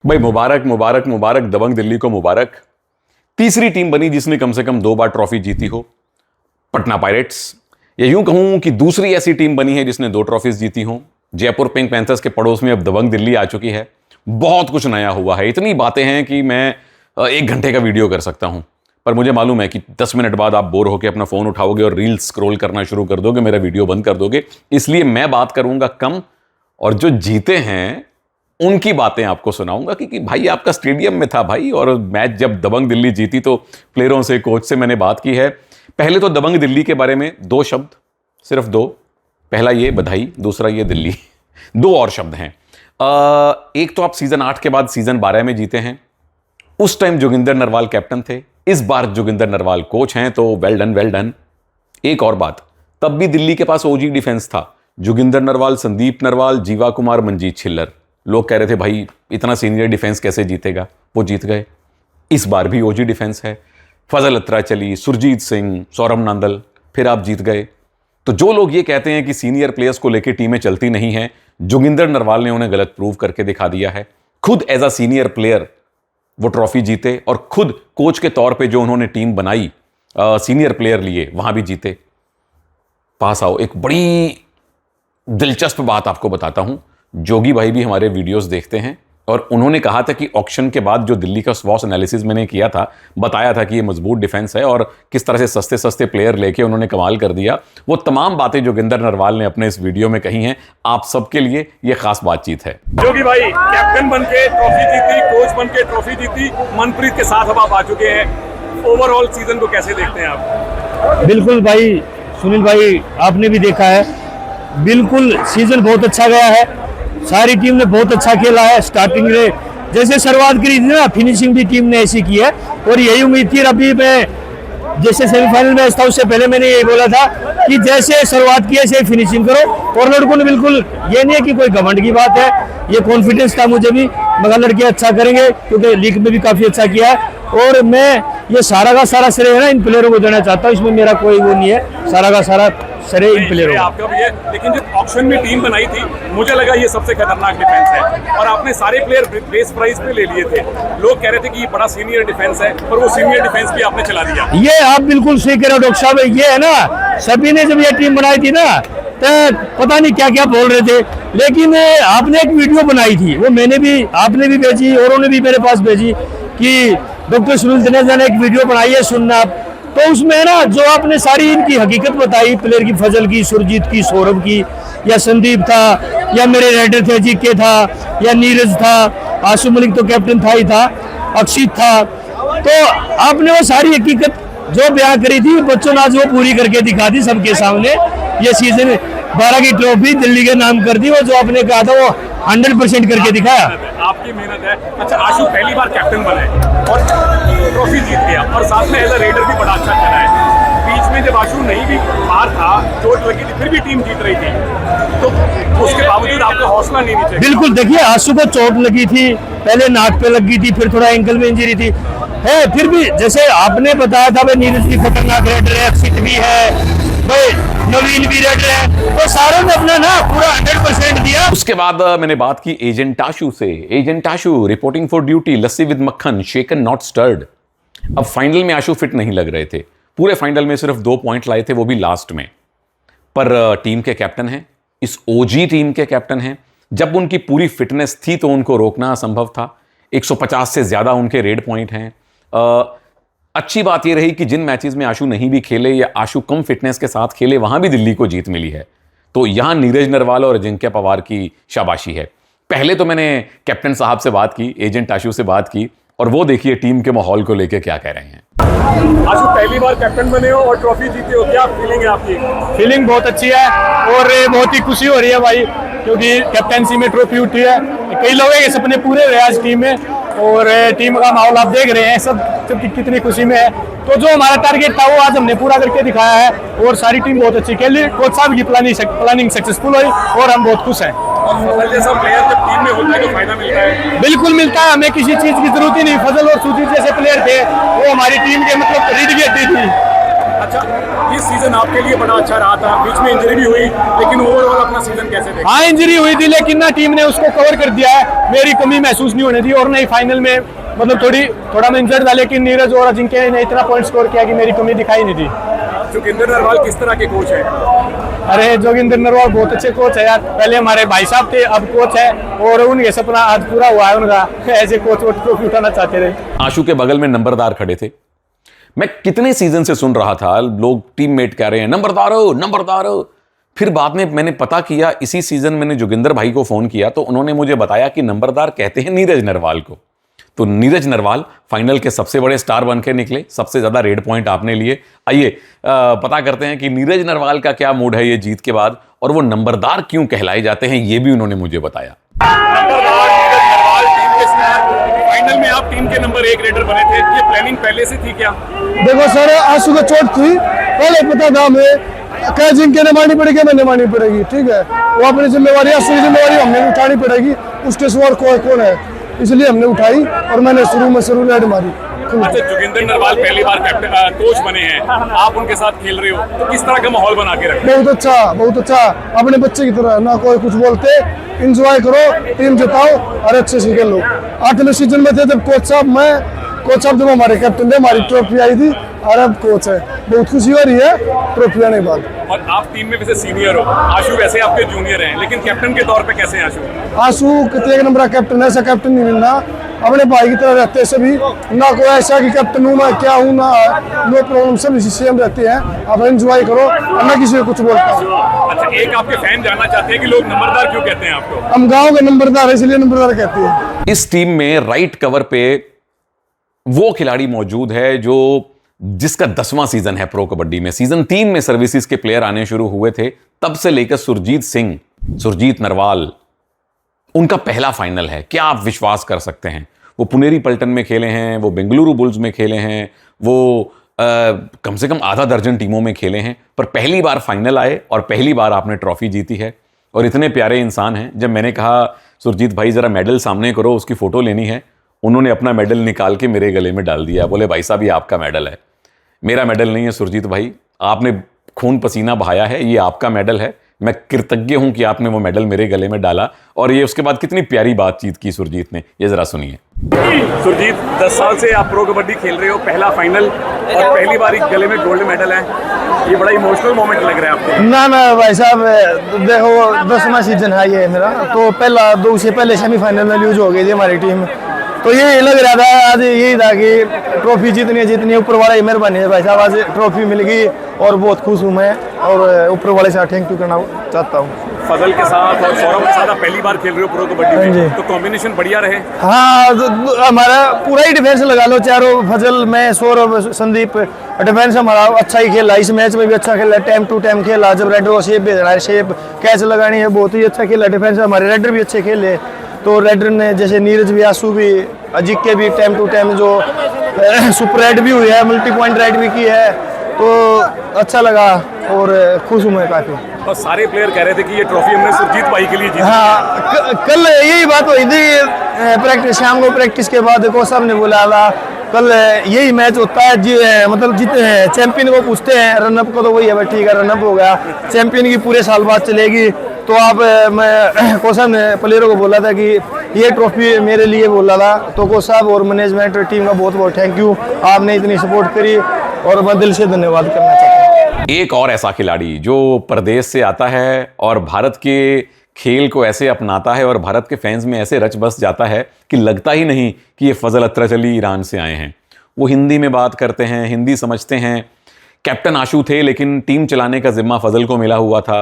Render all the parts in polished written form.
भाई मुबारक मुबारक मुबारक, दबंग दिल्ली को मुबारक। तीसरी टीम बनी जिसने कम से कम 2 बार ट्रॉफी जीती हो, पटना पायरेट्स। या यूं कहूं कि दूसरी ऐसी टीम बनी है जिसने 2 ट्रॉफीज जीती हो। जयपुर पिंक पैंथर्स के पड़ोस में अब दबंग दिल्ली आ चुकी है। बहुत कुछ नया हुआ है, इतनी बातें हैं कि मैं 1 घंटे का वीडियो कर सकता हूं। पर मुझे मालूम है कि 10 मिनट बाद आप बोर होकर अपना फोन उठाओगे और रील्स स्क्रॉल करना शुरू कर दोगे, मेरा वीडियो बंद कर दोगे। इसलिए मैं बात करूंगा कम, और जो जीते हैं उनकी बातें आपको सुनाऊंगा कि भाई आपका स्टेडियम में था भाई। और मैच जब दबंग दिल्ली जीती तो प्लेयरों से, कोच से मैंने बात की है। पहले तो दबंग दिल्ली के बारे में 2 शब्द, सिर्फ 2। पहला ये बधाई, दूसरा ये दिल्ली। 2 और शब्द हैं। एक तो आप सीजन 8 के बाद सीजन 12 में जीते हैं। उस टाइम जोगिंदर नरवाल कैप्टन थे, इस बार जोगिंदर नरवाल कोच हैं, तो वेल डन वेल डन। एक और बात, तब भी दिल्ली के पास ओजी डिफेंस था। जोगिंदर नरवाल, संदीप नरवाल, जीवा कुमार, मंजीत छिल्लर। लोग कह रहे थे भाई इतना सीनियर डिफेंस कैसे जीतेगा, वो जीत गए। इस बार भी ओजी डिफेंस है। फजल अत्रा चली, सुरजीत सिंह, सौरभ नांदल, फिर आप जीत गए। तो जो लोग ये कहते हैं कि सीनियर प्लेयर्स को लेकर टीमें चलती नहीं हैं, जोगिंदर नरवाल ने उन्हें गलत प्रूव करके दिखा दिया है। खुद एज अ सीनियर प्लेयर वो ट्रॉफी जीते, और खुद कोच के तौर पे जो उन्होंने टीम बनाई, सीनियर प्लेयर लिए, वहां भी जीते। पास आओ, एक बड़ी दिलचस्प बात आपको बताता हूं। जोगी भाई भी हमारे वीडियोस देखते हैं, और उन्होंने कहा था कि ऑक्शन के बाद जो दिल्ली का स्वॉट एनालिसिस मैंने किया था, बताया था कि ये मजबूत डिफेंस है और किस तरह से सस्ते सस्ते प्लेयर लेके उन्होंने कमाल कर दिया। वो तमाम बातें जोगिंदर नरवाल ने अपने इस वीडियो में कही हैं। आप सबके लिए ये खास बातचीत है। जोगी भाई कैप्टन बन के ट्रॉफी जीती, कोच बन के ट्रॉफी जीती, मनप्रीत के साथ अब आप आ चुके हैं। ओवरऑल सीजन को कैसे देखते हैं आप? बिल्कुल भाई, सुनील भाई आपने भी देखा है, बिल्कुल सीजन बहुत अच्छा गया है। सारी टीम ने बहुत अच्छा खेला है। स्टार्टिंग में जैसे शुरुआत करी थी ना, फिनिशिंग भी टीम ने ऐसी की है, और यही उम्मीद थी। अभी मैं जैसे सेमीफाइनल मैच था उससे पहले मैंने यही बोला था कि जैसे शुरुआत की ऐसे फिनिशिंग करो। और लड़कों ने बिल्कुल, ये नहीं है कि कोई घमंड की बात है, ये कॉन्फिडेंस था मुझे भी, मगर लड़के अच्छा करेंगे क्योंकि लीग में भी काफी अच्छा किया है। और मैं ये सारा का सारा श्रेय है ना इन प्लेयरों को देना चाहता हूँ, इसमें मेरा कोई वो नहीं है, सारा का सारा श्रेय इन प्लेयरों को। आपका भी है, लेकिन जो ऑक्शन में टीम बनाई थी, मुझे लगा ये सबसे खतरनाक डिफेंस है, और आपने सारे प्लेयर बेस प्राइस पे ले लिए थे। लोग कह रहे थे कि ये बड़ा सीनियर डिफेंस है, और वो सीनियर डिफेंस भी आपने चला दिया। ये आप बिल्कुल सही कह रहे हो डॉक्टर साहब। ये है ना, सभी ने जब ये टीम बनाई थी ना, तो पता नहीं क्या क्या बोल रहे थे, लेकिन आपने एक वीडियो बनाई थी, वो मैंने भी, आपने भी भेजी, औरों ने भी मेरे पास भेजी, कि डॉक्टर सुनील दिनेजा ने एक वीडियो बनाई है, सुनना आप। तो उसमें ना जो आपने सारी इनकी हकीकत बताई, प्लेयर की, फजल की, सुरजीत की, सौरभ की, या संदीप था, या मेरे राइडर थे जीके था, या नीरज था, आशु मलिक तो कैप्टन था ही था, अक्षित था। तो आपने वो सारी हकीकत जो बयां करी थी, बच्चों ने आज वो पूरी करके दिखा दी सबके सामने। ये सीजन 12 की ट्रॉफी दिल्ली के नाम कर दी, वो जो आपने कहा था वो 100% करके दिखाया। आपकी मेहनत है। अच्छा, आशु पहली बार कैप्टन बना है और ट्रॉफी जीत गया, और साथ में एज अ रेडर भी बड़ा अच्छा खेला है। बीच में जब आशु नहीं भी बाहर था, चोट लगी थी, फिर भी टीम जीत रही थी, तो उसके बावजूद आपको हौसला नहीं चाहिए। बिल्कुल, देखिए आशु को चोट लगी थी, पहले नाक पे लगी थी, फिर थोड़ा एंकल में इंजरी थी, है, फिर भी जैसे आपने बताया था भाई नीरज भी खतरनाक रेडर है, अक्षित भी है भाई, नवीन भी रेडर है, तो सारों ने अपना ना पूरा 100% दिया। उसके बाद मैंने बात की एजेंट आशु से। Agent Ashu reporting for duty, lassi with मक्खन, शेकन नॉट स्टर्ड। अब फाइनल में आशु फिट नहीं लग रहे थे, पूरे फाइनल में सिर्फ 2 पॉइंट लाए थे, वो भी लास्ट में। पर टीम के कैप्टन हैं, इस ओजी टीम के कैप्टन हैं। जब उनकी पूरी फिटनेस थी तो उनको रोकना असंभव था। 150 से ज्यादा उनके रेड पॉइंट हैं। अच्छी बात यह रही कि जिन मैचेस में आशु नहीं भी खेले, या आशु कम फिटनेस के साथ खेले, वहां भी दिल्ली को जीत मिली है। तो यहां नीरज नरवाल और अजिंक्य पवार की शाबाशी है। पहले तो मैंने कैप्टन साहब से बात की, एजेंट आशु से बात की, और वो देखिए टीम के माहौल को लेकर क्या कह रहे हैं। आशु पहली बार कैप्टन बने हो और ट्रॉफी जीते हो, क्या फीलिंग है आपकी? फीलिंग बहुत अच्छी है, और बहुत ही खुशी हो रही है भाई, क्योंकि कैप्टनसी में ट्रॉफी उठी है। कई लोग हैं सपने पूरे हुए आज टीम में, और टीम का माहौल आप देख रहे हैं, सब कितनी खुशी में है। तो जो हमारा टारगेट था वो आज हमने पूरा करके दिखाया है, और सारी टीम बहुत अच्छी खेली। कोच साहब की प्लानिंग सक्सेसफुल हुई, और हम बहुत खुश हैं। फजल जैसा प्लेयर जब टीम में होता है तो फायदा मिलता है। बिल्कुल मिलता है, हमें किसी चीज की जरूरत ही नहीं। फजल और सुजीत जैसे प्लेयर थे, वो हमारी टीम के मतलब रीड गेट थी। अच्छा, इस सीजन आपके लिए बड़ा अच्छा रहा था, बीच में इंजरी भी हुई, लेकिन ओवरऑल अपना सीजन कैसे देखा? हाँ, इंजरी हुई थी लेकिन ना टीम ने उसको कवर कर दिया है, मेरी कमी महसूस नहीं होने दी। और नहीं फाइनल में मतलब थोड़ा मैं इंजर्ड था, लेकिन नीरज और अजिंक्य ने इतना पॉइंट स्कोर किया कि मेरी कमी दिखाई नहीं दी। जोगिंदर नरवाल किस तरह के कोच हैं? अरे जोगिंदर नरवाल बहुत अच्छे कोच है यार, पहले हमारे भाई साहब थे, अब कोच है और उनके सपना आज पूरा हुआ है उनका। ऐसे कोच वो ट्रॉफी उठाना चाहते रहे। आशु के बगल में नंबरदार खड़े थे। मैं कितने सीजन से सुन रहा था, लोग टीममेट कह रहे हैं नंबरदार हो, नंबरदार हो। फिर बाद में मैंने पता किया, इसी सीजन मैंने जोगिंदर भाई को फोन किया तो उन्होंने मुझे बताया कि नंबरदार कहते हैं नीरज नरवाल को। तो नीरज नरवाल फाइनल के सबसे बड़े स्टार बन के निकले, सबसे ज्यादा रेड पॉइंट आपने लिए। आइए पता करते हैं कि नीरज नरवाल का क्या मूड है ये जीत के बाद, और वो नंबरदार क्यों कहलाए जाते हैं ये भी उन्होंने मुझे बताया। नंबरदार नीरज नरवाल टीम के स्टार, फाइनल में आप टीम के नंबर 1 रेडर बने थे, ये प्लानिंग पहले से थी क्या? देखो सर, आंसू का चोट थी, पहले पता था हमें क्या जिनके ने मारनी पड़ेगी, मैंने मारनी पड़ेगी, ठीक है। वो अपनी जिम्मेवारी, असली जिम्मेवारी हमने उठानी पड़ेगी, उसके सिवा कौन है, इसलिए हमने उठाई और मैंने शुरू रेड मारी। अच्छा, जोगिंदर नरवाल पहली बार कैप्टन कोच बने हैं, आप उनके साथ खेल रहे हो, तो किस तरह का माहौल बना के रखे? बहुत अच्छा, अपने बच्चे की तरह, ना कोई कुछ बोलते, इंजॉय करो, टीम जिताओ और अच्छे से खेलो। 8वें सीजन में थे जब कोच साहब जब हमारे कैप्टन थे, हमारी ट्रॉफी आई थी और अब कोच है, बहुत खुशी हो रही है ट्रॉफी आने के बाद। और आप टीम में वैसे सीनियर हो, आशु वैसे आपके जूनियर हैं, लेकिन कैप्टन के तौर पे कैसे हैं आशु? आंसू कितने एक नंबर का कैप्टन है, ऐसा कैप्टन नहीं मिलना, अपने भाई की तरह रहते हैं सभी, ना कोई ऐसा कि कैप्टन हूँ मैं क्या हूँ, ना नो प्रॉब्लम, सब इसी सेम रहते हैं। आप एंजॉय करो और ना किसी को कुछ बोलता हूँ। अच्छा, एक आपके फैन जानना चाहते हैं कि लोग नंबरदार क्यों कहते हैं आपको? हम गाँव के नंबरदार है, इसलिए नंबरदार कहते हैं। इस टीम में राइट कवर पे वो खिलाड़ी मौजूद है जिसका 10वां सीजन है प्रो कबड्डी में। सीजन 3 में सर्विसेज के प्लेयर आने शुरू हुए थे, तब से लेकर सुरजीत नरवाल उनका पहला फाइनल है। क्या आप विश्वास कर सकते हैं? वो पुनेरी पल्टन में खेले हैं, वो बेंगलुरु बुल्स में खेले हैं, वो कम से कम आधा दर्जन टीमों में खेले हैं, पर पहली बार फाइनल आए और पहली बार आपने ट्रॉफी जीती है। और इतने प्यारे इंसान हैं, जब मैंने कहा सुरजीत भाई जरा मेडल सामने करो, उसकी फोटो लेनी है, उन्होंने अपना मेडल निकाल के मेरे गले में डाल दिया। बोले भाई साहब ये आपका मेडल है, मेरा मेडल नहीं है सुरजीत भाई, आपने खून पसीना बहाया है, ये आपका मेडल है। मैं कृतज्ञ हूं कि आपने वो मेडल मेरे गले में डाला। और ये उसके बाद कितनी प्यारी बातचीत की सुरजीत ने, ये जरा सुनिए। सुरजीत, 10 साल से आप प्रो कबड्डी खेल रहे हो, पहला फाइनल और पहली बार गले में गोल्ड मेडल है, ये बड़ा इमोशनल मोमेंट लग रहा है आपको? ना भाई साहब, देखो 10वां सीजन है ये मेरा, तो पहला 2 से पहले सेमीफाइनल में लूज हो गई थी हमारी टीम, तो ये लग रहा था आज यही था कि ट्रॉफी जितनी ऊपर वाले की मेहरबानी है भाई साहब, आज ट्रॉफी मिल गई और बहुत खुश हूँ मैं, और ऊपर वाले से थैंक यू करना चाहता हूँ। फजल के साथ और सौरभ के साथ आप पहली बार खेल रहे हो प्रो कबड्डी में, तो कॉम्बिनेशन बढ़िया रहे? हाँ, हमारा पूरा ही डिफेंस लगा लो, चारों, फजल, मैं, सौरभ, संदीप, डिफेंस हमारा अच्छा ही खेला, इस मैच में भी अच्छा खेला, टाइम टू टाइम खेला, जब रेडर को शेप भेजना है, शेप कैच लगानी है, बहुत ही अच्छा खेला डिफेंस, हमारे रेडर भी अच्छे खेले। तो रेडर ने जैसे नीरज भी, आंसू भी, अजिंक्य भी टाइम टू टाइम जो सुपर राइड भी हुई है, मल्टी पॉइंट राइड भी की है, तो अच्छा लगा और खुश हूँ मैं काफ़ी। और सारे प्लेयर कह रहे थे कि ये ट्रॉफी हमने सुरजीत भाई के लिए जीती। हाँ, कल यही बात हुई थी प्रैक्टिस, शाम को प्रैक्टिस के बाद कोच साहब ने बोला था कल यही मैच होता है जी, मतलब जीते चैंपियन को पूछते हैं, रनअप को तो वही है, ठीक है रनअप हो गया, चैंपियन की पूरे साल बाद चलेगी। तो आप मैं कोच साहब ने प्लेयरों को बोला था कि ये ट्रॉफी मेरे लिए बोला था, तो कोच साहब और मैनेजमेंट टीम का बहुत बहुत थैंक यू, आपने इतनी सपोर्ट करी और मैं दिल से धन्यवाद करना चाहता हूँ। एक और ऐसा खिलाड़ी जो प्रदेश से आता है और भारत के खेल को ऐसे अपनाता है और भारत के फैंस में ऐसे रच बस जाता है कि लगता ही नहीं कि ये फजल अत्रचली ईरान से आए हैं। वो हिंदी में बात करते हैं, हिंदी समझते हैं। कैप्टन आशु थे, लेकिन टीम चलाने का जिम्मा फजल को मिला हुआ था,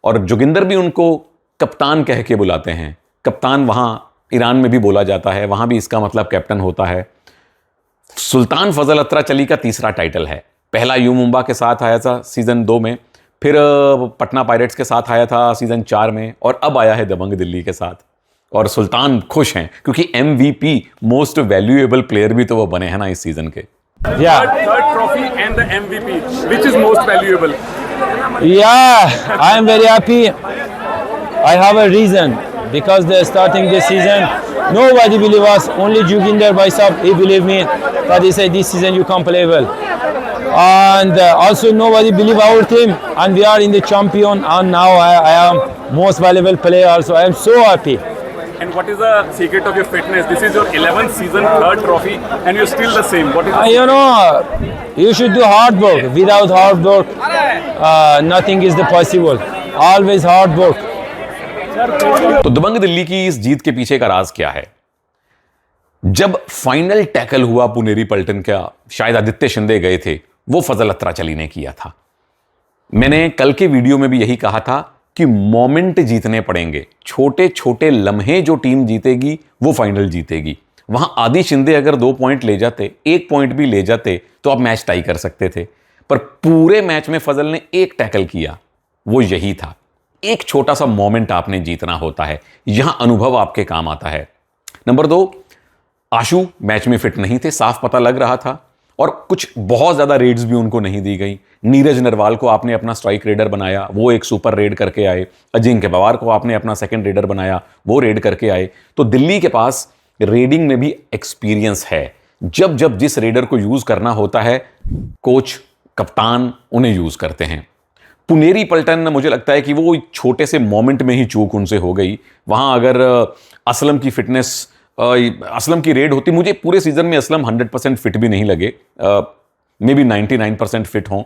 और जोगिंदर भी उनको कप्तान कह के बुलाते हैं। कप्तान वहाँ ईरान में भी बोला जाता है, वहाँ भी इसका मतलब कैप्टन होता है। सुल्तान फजल अत्रचली का तीसरा टाइटल है। पहला यू मुंबा के साथ आया था सीजन 2 में, फिर पटना पायरेट्स के साथ आया था सीजन 4 में, और अब आया है दबंग दिल्ली के साथ। और सुल्तान खुश हैं क्योंकि MVP मोस्ट वैल्यूएबल प्लेयर भी तो वो बने हैं ना इस सीजन के। Third trophy and the MVP, which is most valuable? Yeah, I am very happy. I have a reason because they're starting this season. Nobody believe us. Only Joginder Bhai Sahab, he believed me. But he said this season you can't play well. and also nobody believe our team, and we are in the champion, and now I am most valuable player, so I am so happy. And what is the secret of your fitness? This is your 11th season, third trophy, and you're still the same. What is the You know, you should do hard work. Without hard work, nothing is the possible. Always hard work. तो दबंग दिल्ली की इस जीत के पीछे का राज क्या है? जब final tackle हुआ पुनेरी पल्टन का, शायद आदित्य शिंदे गए थे, वो फजल अत्राचली ने किया था। मैंने कल के वीडियो में भी यही कहा था कि मोमेंट जीतने पड़ेंगे, छोटे छोटे लम्हे जो टीम जीतेगी वो फाइनल जीतेगी। वहां आदि शिंदे अगर 2 पॉइंट ले जाते, 1 पॉइंट भी ले जाते तो आप मैच टाई कर सकते थे, पर पूरे मैच में फजल ने एक टैकल किया, वो यही था। एक छोटा सा मोमेंट आपने जीतना होता है, यहां अनुभव आपके काम आता है। नंबर 2, आशु मैच में फिट नहीं थे, साफ पता लग रहा था, और कुछ बहुत ज्यादा रेड्स भी उनको नहीं दी गई। नीरज नरवाल को आपने अपना स्ट्राइक रेडर बनाया, वो एक सुपर रेड करके आए। अजिंक्य पवार को आपने अपना सेकंड रेडर बनाया, वो रेड करके आए। तो दिल्ली के पास रेडिंग में भी एक्सपीरियंस है। जब जब जिस रेडर को यूज करना होता है, कोच कप्तान उन्हें यूज करते हैं। पुनेरी पल्टन, मुझे लगता है कि वो छोटे से मोमेंट में ही चूक उनसे हो गई। वहां अगर असलम की फिटनेस, असलम की रेड होती, मुझे पूरे सीजन में असलम 100% फिट भी नहीं लगे, मे बी 99% फिट हों,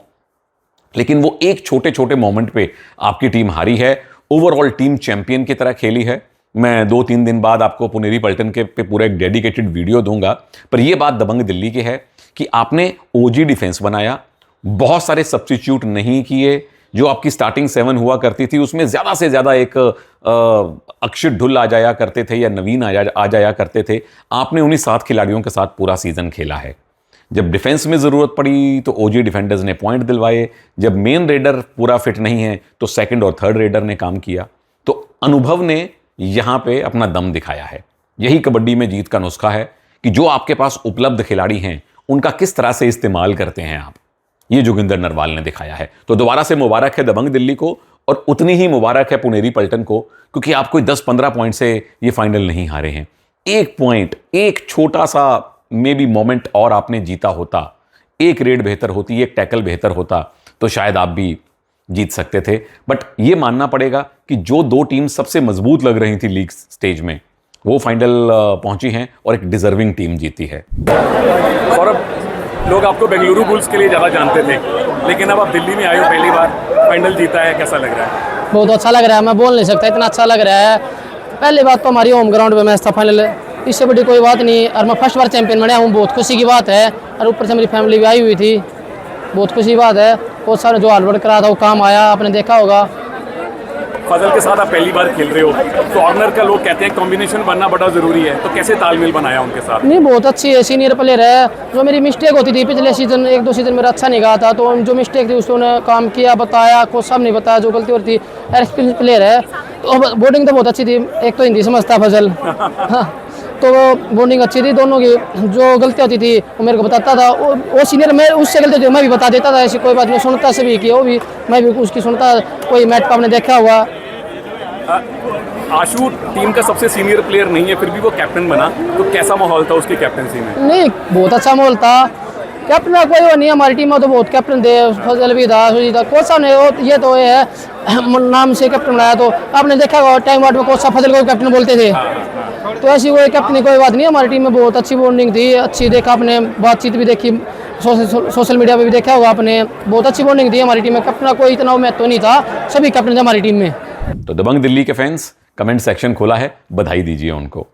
लेकिन वो एक छोटे छोटे मोमेंट पे आपकी टीम हारी है। ओवरऑल टीम चैंपियन की तरह खेली है। मैं 2-3 दिन बाद आपको पुनेरी पल्टन के पे पूरा एक डेडिकेटेड वीडियो दूंगा, पर यह बात दबंग दिल्ली की है कि आपने ओजी डिफेंस बनाया, बहुत सारे सब्स्टिट्यूट नहीं किए। जो आपकी स्टार्टिंग 7 हुआ करती थी उसमें ज्यादा से ज्यादा एक अक्षित ढुल आ जाया करते थे या नवीन आ जाया करते थे। आपने उन्हीं 7 खिलाड़ियों के साथ पूरा सीजन खेला है। जब डिफेंस में जरूरत पड़ी तो ओजी डिफेंडर्स ने पॉइंट दिलवाए। जब मेन रेडर पूरा फिट नहीं है तो सेकंड और थर्ड रेडर ने काम किया। तो अनुभव ने यहां पे अपना दम दिखाया है। यही कबड्डी में जीत का नुस्खा है कि जो आपके पास उपलब्ध खिलाड़ी हैं उनका किस तरह से इस्तेमाल करते हैं आप। ये जोगिंदर नरवाल ने दिखाया है। तो दोबारा से मुबारक है दबंग दिल्ली को, और उतनी ही मुबारक है पुनेरी पल्टन को, क्योंकि आप कोई 10-15 पॉइंट से ये फाइनल नहीं हारे हैं। 1 पॉइंट, एक छोटा सा मे बी मोमेंट और आपने जीता होता, एक रेड बेहतर होती, एक टैकल बेहतर होता, तो शायद आप भी जीत सकते थे। बट ये मानना पड़ेगा कि जो 2 टीम सबसे मजबूत लग रही थी लीग स्टेज में, वो फाइनल पहुंची हैं और एक डिजर्विंग टीम जीती है। और लोग आपको बेंगलुरु बुल्स के लिए ज़्यादा जानते थे, लेकिन अब आप दिल्ली में आए हो, पहली बार फाइनल जीता है, कैसा लग रहा है? बहुत अच्छा लग रहा है, मैं बोल नहीं सकता, इतना अच्छा लग रहा है। पहली बात तो हमारी होम ग्राउंड पे मैच था फाइनल, इससे बड़ी कोई बात नहीं, और मैं फर्स्ट बार चैंपियन बना हूँ, बहुत खुशी की बात है। और ऊपर से मेरी फैमिली भी आई हुई थी, बहुत खुशी की बात है। बहुत सारे जो हार्डवर्क करा था वो काम आया, आपने देखा होगा। फजल के साथ आप पहली बार खेल रहे हो, तो ऑर्नर का लोग कहते हैं कॉम्बिनेशन बनना बड़ा ज़रूरी है, तो कैसे तालमेल बनाया उनके साथ? नहीं, बहुत अच्छी है, सीनियर प्लेयर है। जो मेरी मिस्टेक होती थी पिछले सीजन, 1-2 सीजन मेरा अच्छा नहीं गया था, तो जो मिस्टेक थी उसने काम किया, बताया, कोच साहब ने बताया जो गलती होती है। एक्सपीरियंस प्लेयर है, तो बॉलिंग तो बहुत अच्छी थी। एक तो हिंदी समझता फजल, हाँ, तो बॉलिंग अच्छी थी दोनों की। जो गलती होती थी वो मेरे को बताता था, वो सीनियर, मैं उससे गलती होती मैं भी बता देता था, ऐसी कोई बात नहीं, सुनता से भी की, वो भी मैं भी उसकी सुनता। कोई मैच पर आपने देखा हुआ, आशु टीम का सबसे सीनियर प्लेयर नहीं है, फिर भी वो कैप्टन बना, तो कैसा माहौल था उसकी कैप्टनसी में? नहीं, बहुत अच्छा माहौल था। कैप्टन का कोई वो नहीं, हमारी टीम में तो बहुत कैप्टन थे, फजल भी था, सुजीत था। कोच साहब ने ये तो ये है नाम से कैप्टन बनाया, तो आपने देखा होगा टाइम वार्ड में कोच साहब फजल को कैप्टन बोलते थे। तो ऐसी कोई कैप्टन की कोई बात नहीं, हमारी टीम में बहुत अच्छी बॉन्डिंग थी, अच्छी देखा आपने, बातचीत भी देखी, सोशल मीडिया पे भी देखा होगा आपने, बहुत अच्छी बॉन्डिंग थी हमारी टीम में। कैप्टन का कोई इतना महत्व नहीं था, सभी कैप्टन थे हमारी टीम में। तो दबंग दिल्ली के फैंस, कमेंट सेक्शन खोला है, बधाई दीजिए उनको।